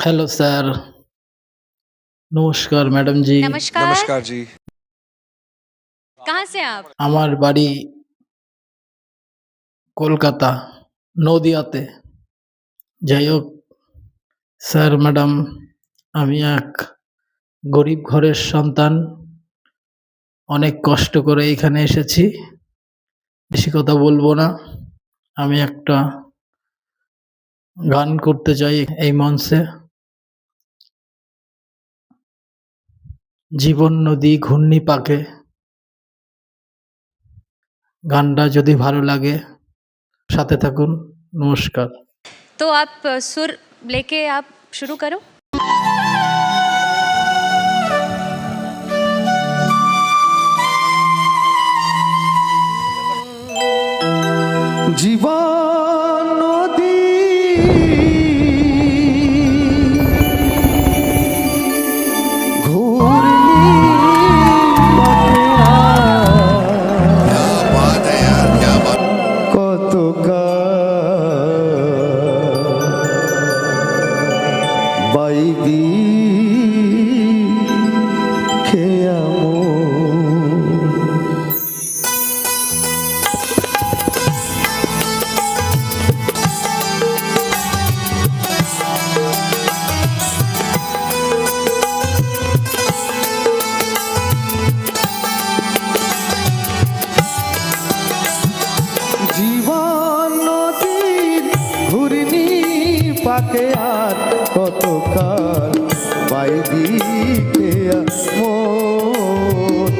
Hello sir, नमस्कार madam जी। नमस्कार। नमस्कार जी। कहाँ से आप? আমার বাড়ি কলকাতা, নদীয়াতে। যাই হোক স্যার ম্যাডাম, আমি এক গরিব ঘরের সন্তান। অনেক কষ্ট করে এখানে এসেছি। বেশি কথা বলবো না। আমি একটা গান করতে চাই এই মঞ্চে। জীবন নদী ঘূর্ণি পাকে। গানটা যদি ভালো লাগে সাথে থাকুন। নমস্কার। तो आप सुर लेके आप शुरू करो। জীবন নদী ঘূর্ণি পাকে কত বাইবি খেয়ামো জীবন নদীর ঘূর্ণি পাকে আর কতকাল বাইবি খেয়া মন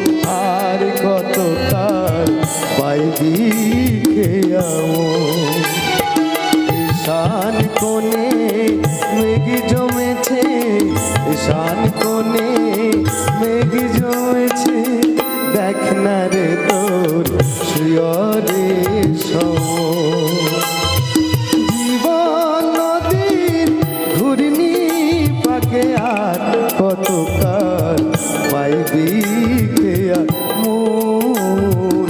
আর কতকাল বাইবি খেয়া মন ঈশান কোণে মেঘ জমেছে ঈশান কোণে মেঘ জমেছে দেখ না রে তোর শিয়রে সম জীবন নদীর ঘূর্ণি পাকে আর কতকাল পাইবি খেয়া মন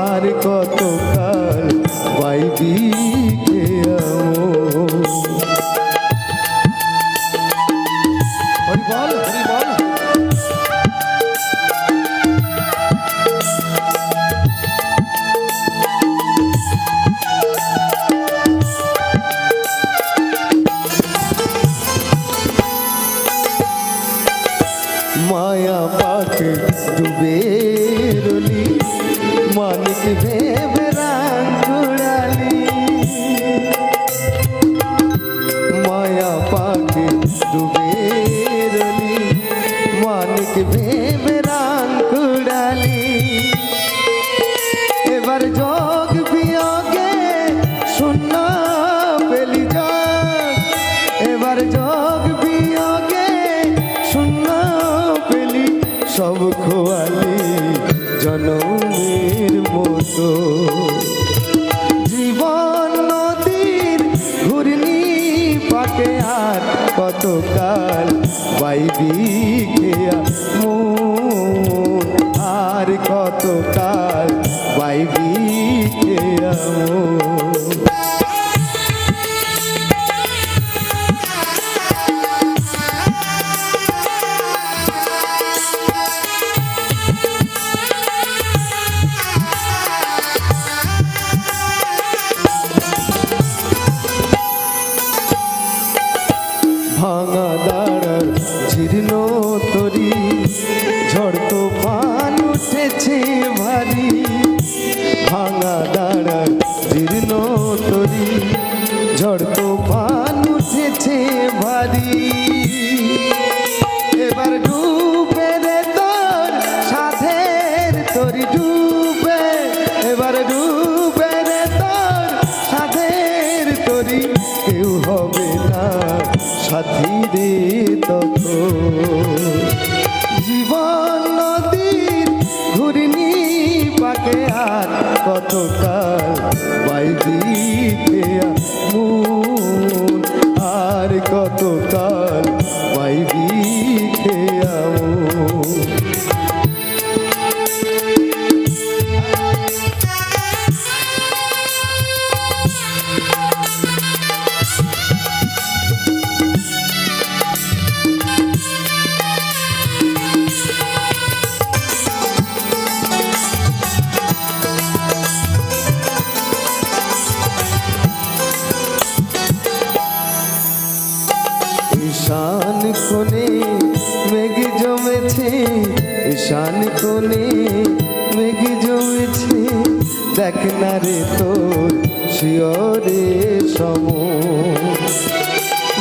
আর কতকাল পাইবি খেয়া মন হরি বল হরি বল মায়া পাকে ডুবে রলি মানিক ভেবে রাং ঘুরালি মায়া পাকে ডুবে রলি মানিক ভেবে রাং ঘুরালি এবার যোগ বিয়োগে শূন্য পেলি যোগ এবার যোগ বিয়োগে শূন্য পেলি সব খোয়ালি জনমের মতো জীবন নদীর ঘূর্ণি পাকে আর কতকাল বাইবি খেয়া মন আর কতকাল বাইবি খেয়া মন ভাঙা দাঁড়ার জীর্ণ তরি ঝড় তুফান উঠেছে ভারী ভাঙা দাঁড়ার জীর্ণ তরি ঝড় তুফান উঠেছে ভারী এবার ডুবে রে তোর সাধের তরি ডুবে এবার ডুবে রে তোর সাধের তরি কেউ হবে না সাথী রে তত জীবন নদীর ঘূর্ণি পাকে আর কতকাল বাইবি খেয়া মন আর কতকাল বাইবি খেয়া মন দেখ না রে তোর শিয়রে সম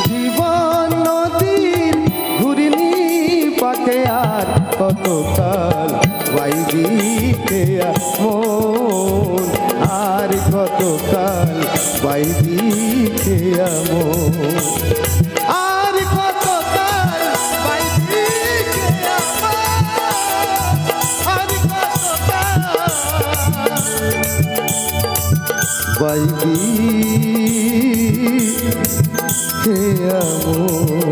জীবন নদীর ঘূর্ণি পাকে আর কতকাল বাইবি খেয়া মন আর কতকাল বাইবি খেয়া মন আর কতকাল বাইবি খেয়া মন আর কতকাল বাইবি খেয়া মন